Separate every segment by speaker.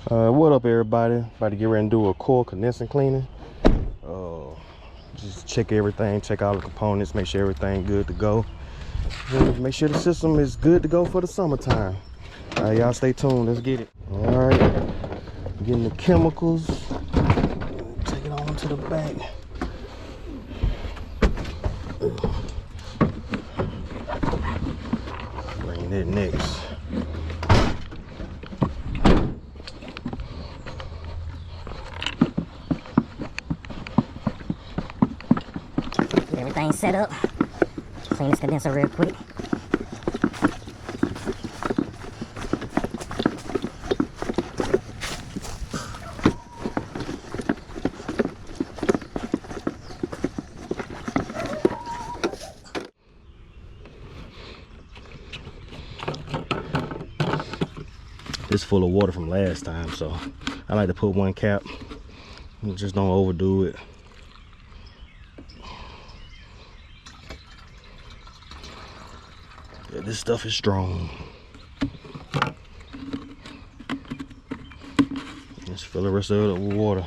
Speaker 1: What up, everybody? About to get ready and do a coil condensing cleaning. Just check everything, check all the components, make sure everything good to go. And make sure the system is good to go for the summertime. All right, y'all stay tuned. Let's get it. All right, getting the chemicals. Take it on to the back. Bring that next.
Speaker 2: Everything's set up. Clean this condenser real quick.
Speaker 1: It's full of water from last time, so I like to put one cap. Just don't overdo it. Yeah, this stuff is strong. Let's fill the rest of it up with water.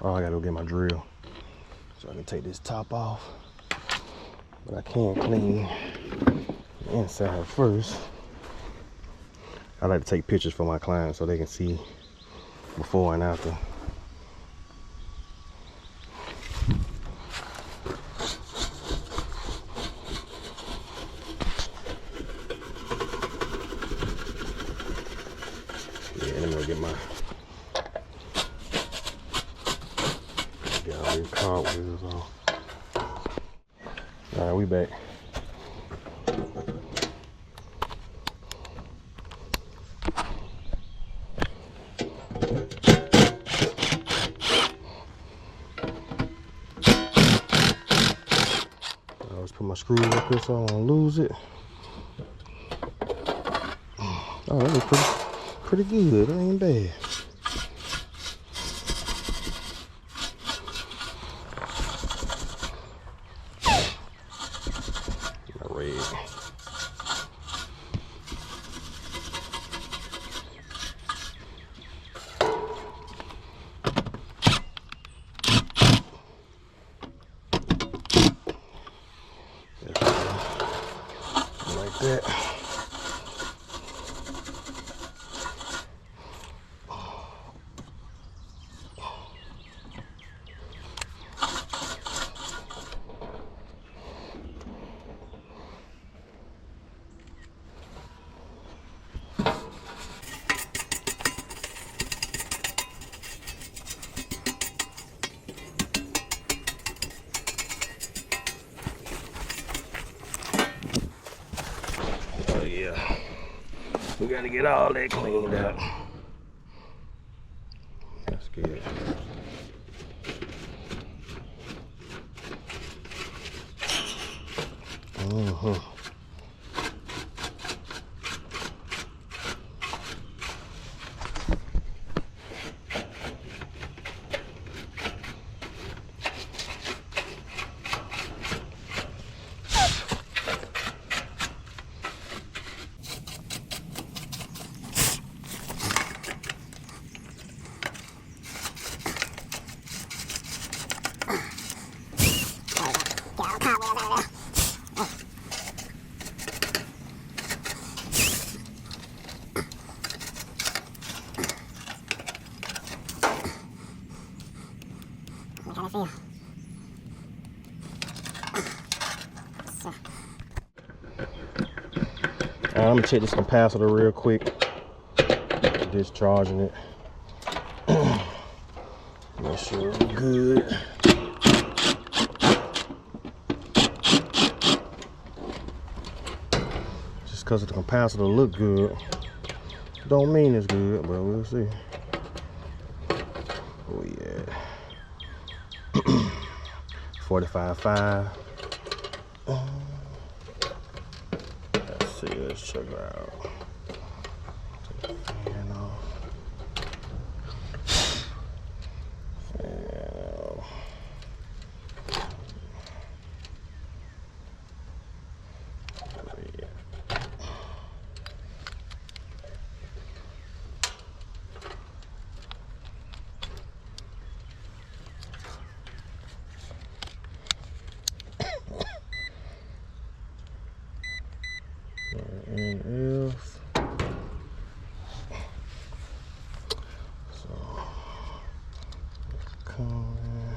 Speaker 1: Oh, I gotta go get my drill so I can take this top off. But I can't clean the inside first. I like to take pictures for my clients so they can see before and after. Yeah, let me go get my cartwheels on. All right, we back. I always put my screws up here so I don't lose it. Oh, that looks pretty good. That ain't bad. Like that. Yeah, we gotta get all that cleaned out. That's good. I'm gonna check this capacitor real quick. Discharging it. Make sure it's good. Just because the capacitor look good, don't mean it's good, but we'll see. at 45.5. Let's see, let's check her out. Take the fan off. Fan off. And if so, come in.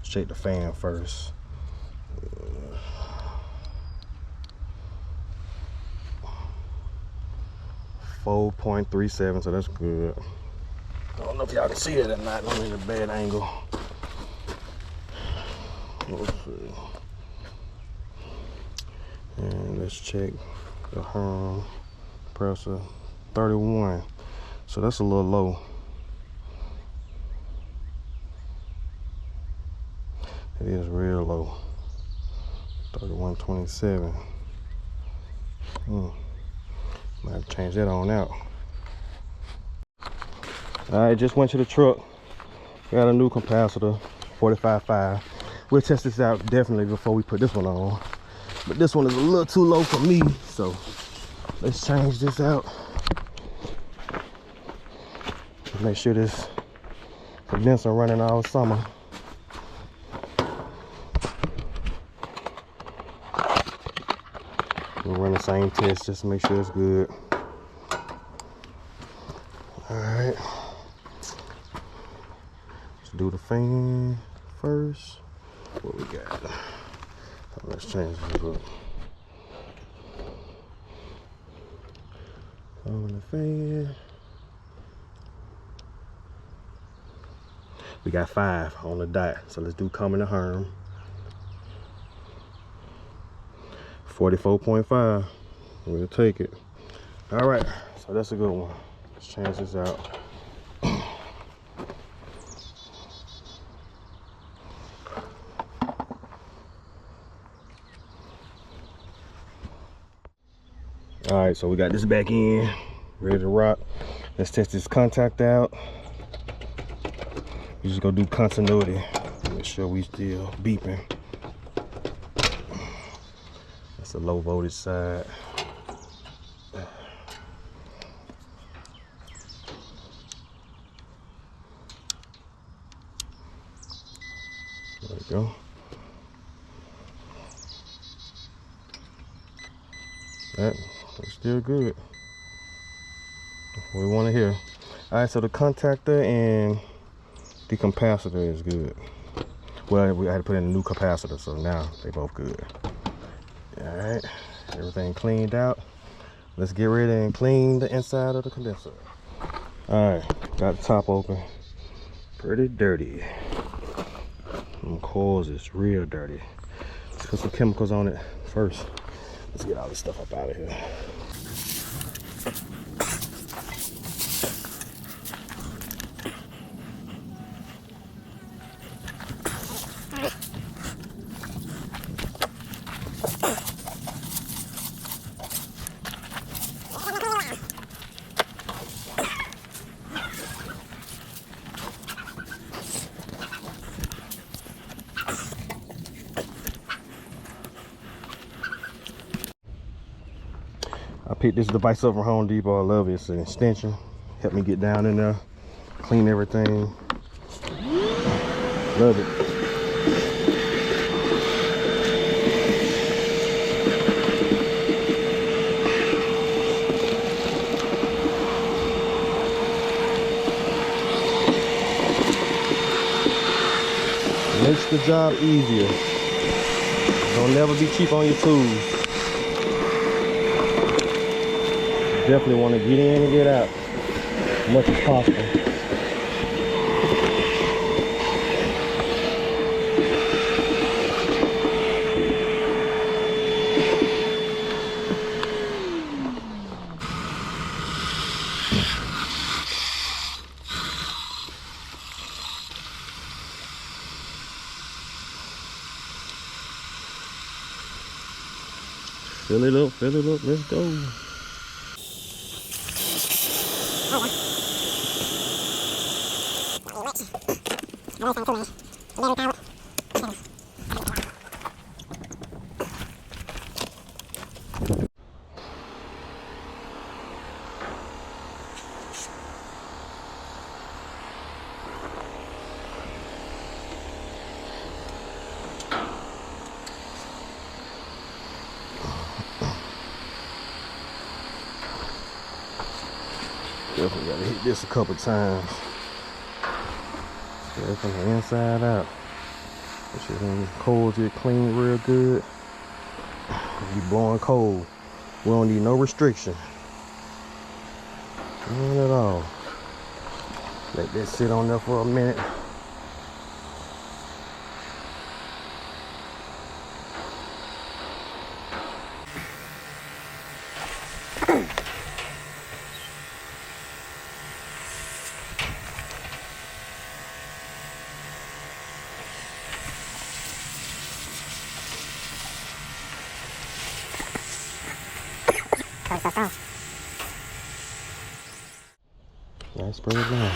Speaker 1: Shake the fan first. 4.37, so that's good. I don't know if y'all can see it or not. I'm in a bad angle. Let's see. And let's check the compressor. 31. So that's a little low. It is real low. 31.27. Might have to change that on out. Alright, just went to the truck. Got a new capacitor, 45.5. We'll test this out definitely before we put this one on. But this one is a little too low for me, so let's change this out. Make sure this condenser running all summer. We'll run the same test just to make sure it's good. Alright. Let's do the fan first. What we got? Let's change this up. On the fan. We got 5 on the dot. So let's do coming to harm. 44.5. We'll take it. All right, so that's a good one. Let's change this out. All right, so we got this back in, ready to rock. Let's test this contact out. We just gonna do continuity. Make sure we still beeping. That's a low voltage side. There we go. That looks still good. What we want to hear. All right, so the contactor and the capacitor is good. Well, we had to put in a new capacitor, so now they both good. All right, everything cleaned out. Let's get ready and clean the inside of the condenser. All right, got the top open. Pretty dirty. Them coils is real dirty. Let's put some chemicals on it first. Let's get all this stuff up out of here. I picked this device up from Home Depot. I love it. It's an extension. Help me get down in there, clean everything. Love it. Makes the job easier. Don't never be cheap on your tools. Definitely want to get in and get out as much as possible. Fill it up, let's go. Definitely gotta hit this a couple times. Get it from the inside out. Make sure them coils get cleaned real good. You blowing cold. We don't need no restriction. None at all. Let that sit on there for a minute. Nice, spray it down.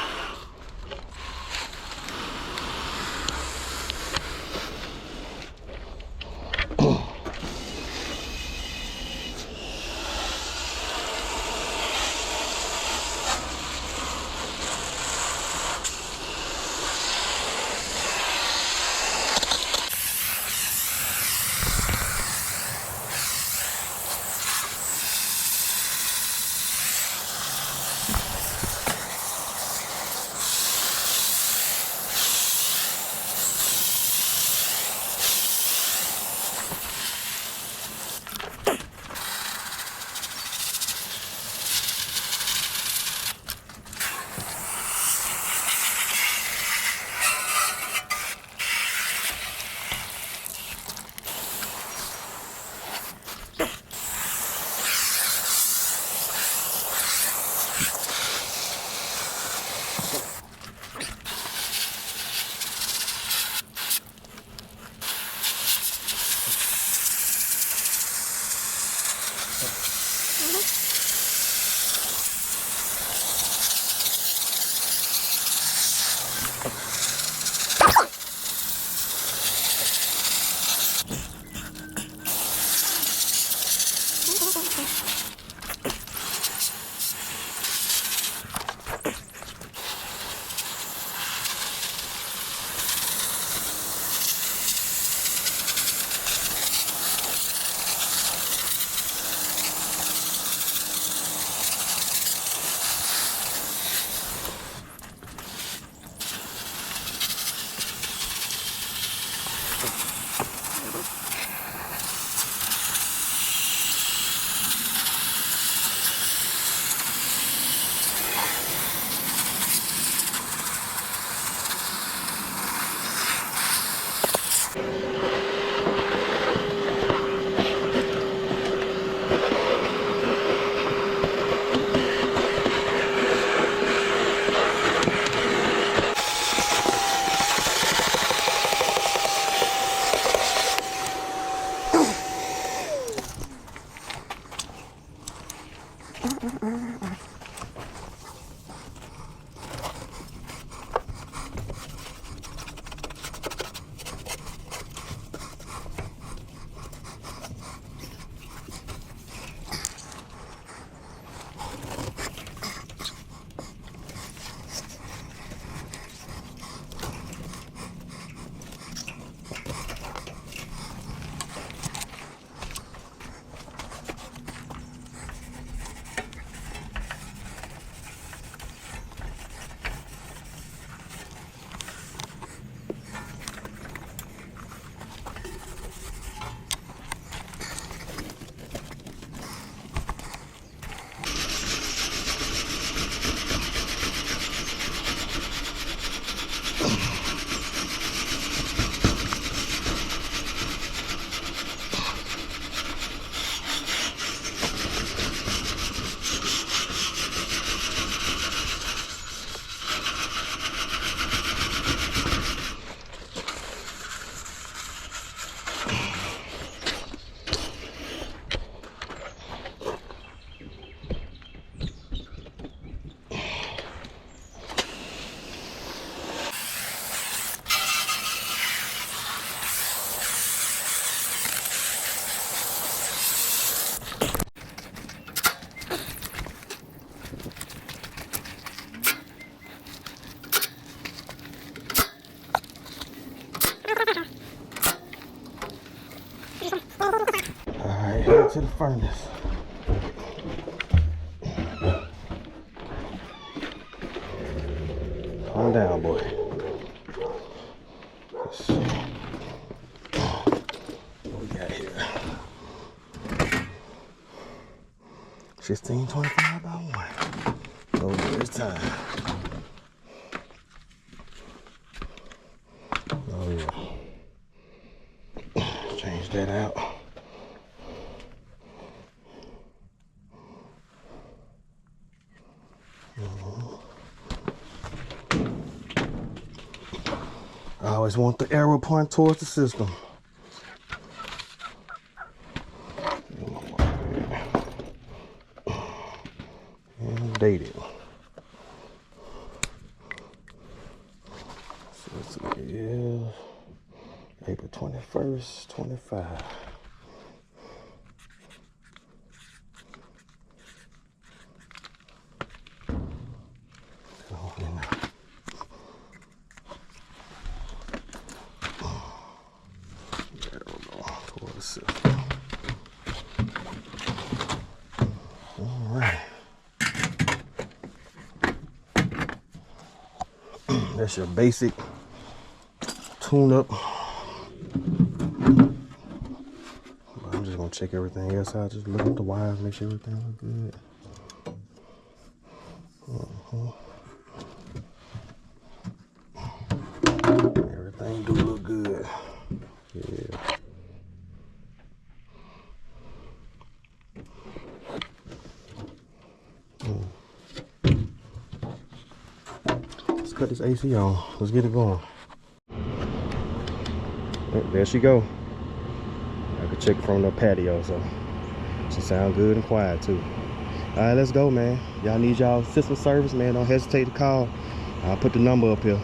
Speaker 1: head to the furnace. Calm down, boy. Let's see. What we got here? 1625 by 1. Over this time. Oh yeah. Change that out. I always want the arrow point towards the system. And dated. So this is April 21st, 25. Alright. That's your basic tune-up. I'm just gonna check everything else out. Just look at the wires, make sure everything looks good. Everything do look good. Yeah. Let's cut this AC on. Let's get it going. There she go. I could check from the patio, so she sound good and quiet too. All right, let's go, man. Y'all need y'all system service, man. Don't hesitate to call. I'll put the number up here.